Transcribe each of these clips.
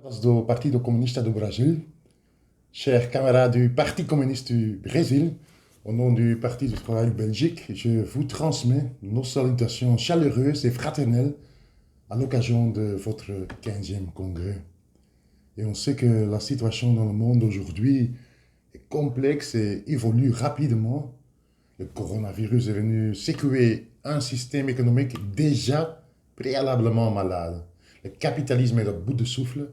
Do Partido Comunista do Brasil, chers camarades du Parti communiste du Brésil, au nom du Parti du travail Belgique, je vous transmets nos salutations chaleureuses et fraternelles à l'occasion de votre 15e congrès. Et on sait que la situation dans le monde aujourd'hui est complexe et évolue rapidement. Le coronavirus est venu secouer un système économique déjà préalablement malade. Le capitalisme est à bout de souffle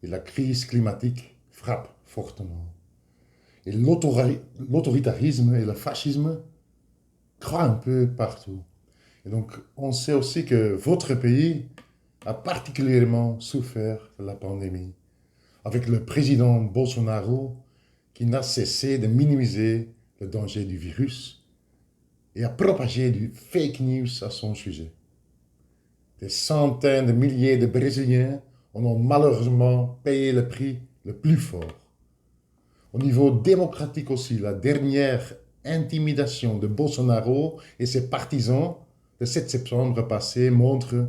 et la crise climatique frappe fortement. Et l'autoritarisme et le fascisme croient un peu partout. Et donc, on sait aussi que votre pays a particulièrement souffert de la pandémie, avec le président Bolsonaro qui n'a cessé de minimiser le danger du virus et a propagé du fake news à son sujet. Des centaines de milliers de Brésiliens en ont malheureusement payé le prix le plus fort. Au niveau démocratique aussi, la dernière intimidation de Bolsonaro et ses partisans le 7 septembre passé montre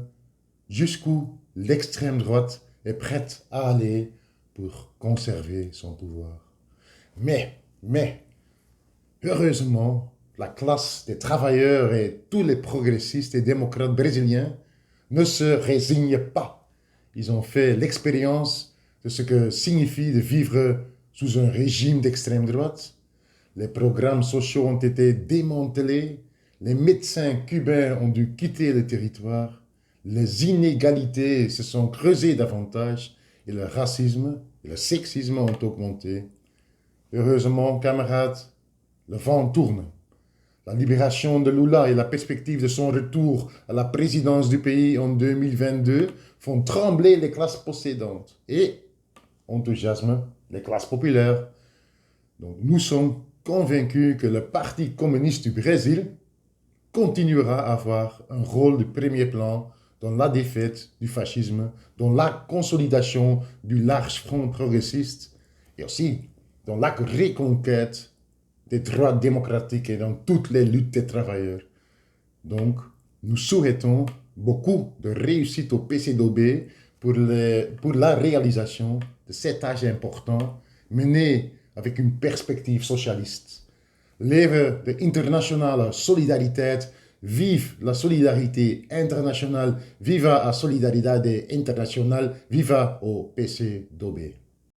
jusqu'où l'extrême droite est prête à aller pour conserver son pouvoir. Mais, heureusement, la classe des travailleurs et tous les progressistes et démocrates brésiliens ne se résignent pas. Ils ont fait l'expérience de ce que signifie de vivre sous un régime d'extrême droite. Les programmes sociaux ont été démantelés, les médecins cubains ont dû quitter le territoire, les inégalités se sont creusées davantage et le racisme et le sexisme ont augmenté. Heureusement, camarades, le vent tourne. La libération de Lula et la perspective de son retour à la présidence du pays en 2022 font trembler les classes possédantes et enthousiasment les classes populaires. Donc nous sommes convaincus que le Parti communiste du Brésil continuera à avoir un rôle de premier plan dans la défaite du fascisme, dans la consolidation du large front progressiste et aussi dans la reconquête des droits démocratiques et dans toutes les luttes des travailleurs. Donc, nous souhaitons beaucoup de réussite au PCdoB pour la réalisation de cet âge important mené avec une perspective socialiste. Leven de internationale solidariteit, vive la solidarité internationale, viva a solidaridade internationale, viva o PCdoB.